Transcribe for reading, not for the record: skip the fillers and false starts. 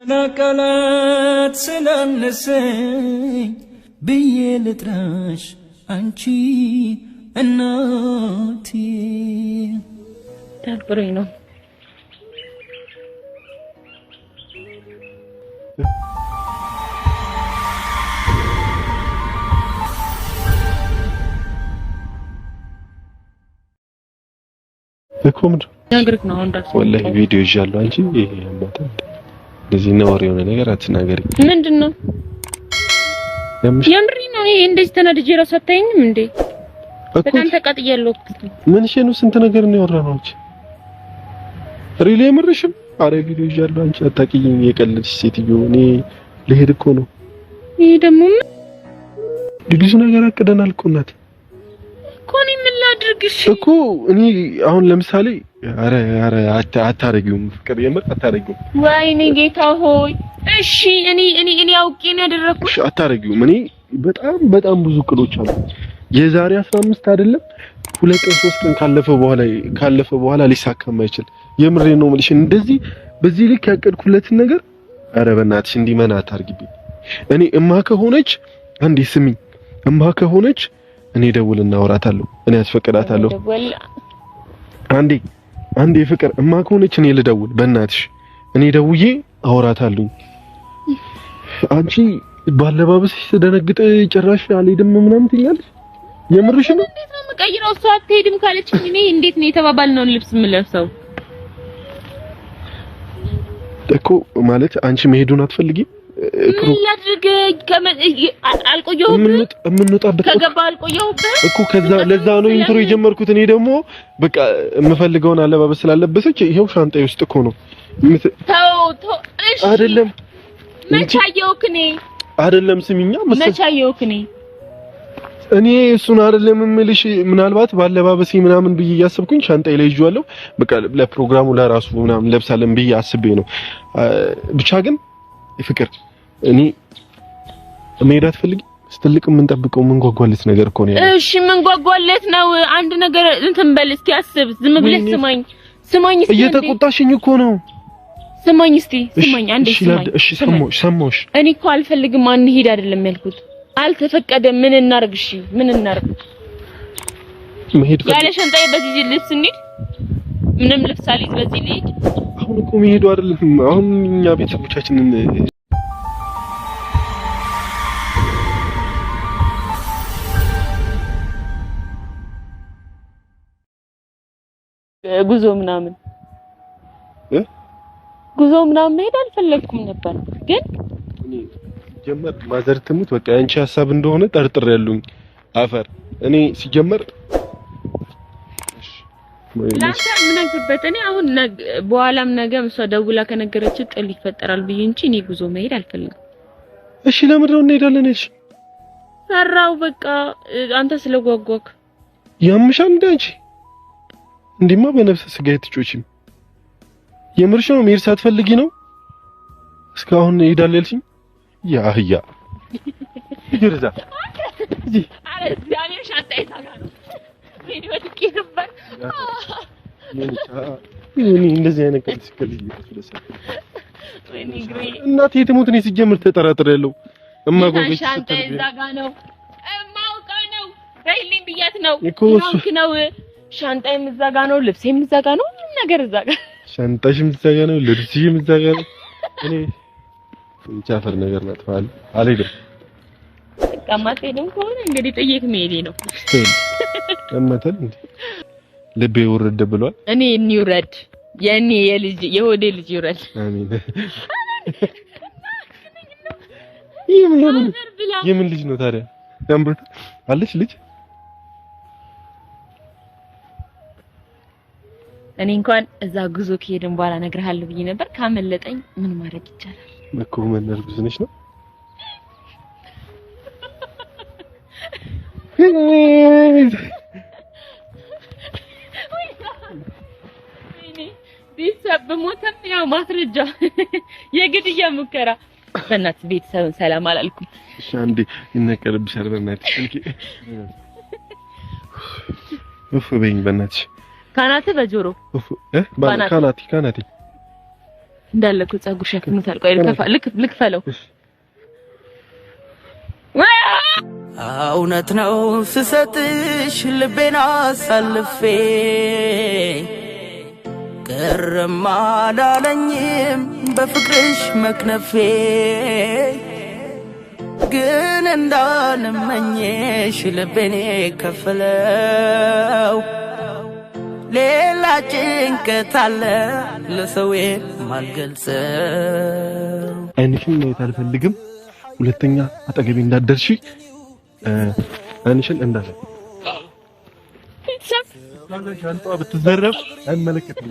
ናቃላት ስለምንሰኝ ብዬ ልጥራሽ አንቺ እናቴ ደብሮኝ ነው። እኮምድ ያግርክ ነው እንዳስ ወላሂ ቪዲዮ ይዣለሁ አንቺ ይሄ ያማታ እንደዚህ ነው የሆነ ነገር አትናገሪ። ምንድነው? የምሪ ነው ይሄ እንደዚህ ተናድጄ ራስ አታየኝም እንዴ? በጣም ተቃጥያለሁ። ምን እሺ ነው ስንት ነገር ነው ያወራነው አንቺ ሪሊ የምርሽም? አረ ቪዲዮ ይዣለሁ አንቺ አታቂኝ የቀለድሽ ሴትዮ እኔ ልሄድ እኮ ነው። ይሄ ደግሞ ብዙ ነገር አቅደናል እኮ እናቴ እኮ እኔ ምን ላድርግሽ እኮ እኔ አሁን ለምሳሌ አረ አታረጊውም ፍቅር የምር አታረጊውም። ወይኔ ጌታ ሆይ እሺ እኔ አውቄ ነው ያደረኩት። እሺ አታረጊውም። እኔ በጣም ብዙ እቅዶች አሉ። የዛሬ 15 አይደለም 2 ቀን 3 ቀን ካለፈ በኋላ ሊሳካም አይችል። የምሬ ነው የምልሽ። እንደዚህ በዚህ ልክ ያቀድኩለትን ነገር አረ በእናትሽ እንዲመና አታርጊብኝ። እኔ እማ ከሆነች አንዴ ስሚኝ፣ እማ ከሆነች እኔ ደውልና አወራታለሁ። እኔ አስፈቅዳታለሁ። አንዴ ፍቅር እማ ከሆነች እኔ ልደውል በእናትሽ እኔ ደውዬ አወራታለሁ። አንቺ ባለባበስሽ ተደነግጠ ጭራሽ አልሄድም ምናምን ትኛለሽ። የምርሽ ነው? እንዴት ነው የምቀይረው? እሷ አትሄድም ካለችኝ እኔ እንዴት ነው የተባባልነውን ልብስ የምለብሰው? እኮ ማለት አንቺ መሄዱን አትፈልጊም? ምን ላድርግ? አልቆየሁም። የምንወጣበት ከገባ አልቆየሁበት እኮ ከዛ ለዛ ነው ኢንትሮ የጀመርኩት። እኔ ደግሞ በቃ የምፈልገውን አለባበስ ስላለበሰች ይሄው ሻንጣዬ ውስጥ እኮ ነው። ተው እሺ። አይደለም መቻየውክ እኔ አይደለም ስሚኛ መቻየውክ እኔ እሱን አይደለም የምልሽ። ምናልባት ባለባበሴ ምናምን ብዬ እያሰብኩኝ ሻንጣዬ ላይ ይዤዋለሁ። በቃ ለፕሮግራሙ ለራሱ ምናምን ለብሳለን ብዬ አስቤ ነው። ብቻ ግን ፍቅር እኔ መሄድ አትፈልጊም? ስትልቅ የምንጠብቀው የምንጓጓለት ነገር እኮ ነው ያለው። እሺ የምንጓጓለት ነው። አንድ ነገር እንትን በል እስኪ አስብ። ዝም ብለህ ስማኝ እስኪ። እየተቆጣሽኝ እኮ ነው። ስማኝ እስቲ ስማኝ አንዴ ስማኝ። እሺ ሰማሁሽ። እኔ እኮ አልፈልግም አንሄድ አይደለም ያልኩት። አልተፈቀደም። ምን እናርግ? እሺ ምን እናርግ? መሄድ ያለ ሻንጣዬ በዚህ ልብስ እንሂድ? ምንም ልብስ አልይዝ በዚህ ልሂድ? አሁን እኮ መሄዱ አይደለም። አሁን እኛ ቤተሰቦቻችንን ጉዞ ምናምን መሄድ አልፈለኩም ነበር ግን ሲጀመር ማዘር ትሙት በቃ አንቺ ሐሳብ እንደሆነ ጠርጥሬያለሁኝ። አፈር እኔ ሲጀመር ላንተ ምን አገበት? እኔ አሁን በኋላም ነገም እሷ ደውላ ከነገረች ጥል ይፈጠራል ብዬ እንጂ እኔ ጉዞ መሄድ አልፈልግም። እሺ ለምን ነው እንሄዳለን? እሺ ሰራው በቃ አንተ ስለጓጓክ ያምሻል እንደ አንቺ እንዲማ በነፍስ ስጋ ትጮቺም። የምርሽ ነው? መሄድ ሳትፈልጊ ነው እስካሁን እንሄዳለን ያልሽኝ? ያ ይርዛ እዚ አረ ዛሬ ሻንጣዬ ታጋሩ ቪዲዮ ልክ ነበር። እኔ እንደዚህ አይነት ቀን ሲከልይ ይፈለሰ ወይኔ ግሬ እናቴ ትሙት ነው ሲጀምር ተጠራጥሬያለሁ። እማጓጓች ሻንጣዬ እዛ ጋ ነው እማውቀው ነው በይልኝ ብያት ነው ይኮስ ነው ሻንጣዬም እዛ ጋ ነው ልብሴም እዛ ጋ ነው ሁሉ ነገር እዛ ጋ ሻንጣሽም እዛ ጋ ነው ልብስሽም እዛ ጋ ነው። እኔ ቻፈር ነገር መጥፋል አልሄድም። ከማቴ ደም ከሆነ እንግዲህ ጥይቅ መሄዴ ነው። ከመተል እንዴ ልቤ ወረደ ብሏል። እኔ እንይውረድ የኔ የሆዴ ልጅ ይውረድ። አሜን። የምን ልጅ ነው ታዲያ? ያምሩት አለች ልጅ። እኔ እንኳን እዛ ጉዞ ከሄድን በኋላ እነግርሃለሁ ብዬ ነበር። ካመለጠኝ ምን ማድረግ ይቻላል? እኮ መነር ብዙ ነሽ ነው ቤተሰብ ሞተም ያው ማስረጃ የግድያ ሙከራ። በእናትህ ቤተሰብን ሰላም አላልኩም። እሺ አንዴ ይነቀርብሻል። በእናትሽ እንኪ ኡፍ በይኝ በእናትሽ። ካናቴ በጆሮ ኡፍ ካናቴ እንዳለኩ ጸጉር ሸፍኑታል። ቆይ ልክፈለው። እውነት ነው ስሰጥሽ ልቤን አሳልፌ ቅርም አላለኝም በፍቅርሽ መክነፌ ግን እንዳልመኘሽ ልቤን ከፈለው ሌላ ጭንቀት አለ ለሰው የማልገልጸው። አይንሽን ማየት አልፈልግም። ሁለተኛ አጠገቤ እንዳትደርሺ። አይንሽን እንዳለ ቤተሰብ ብትዘረፍ አይመለከትም።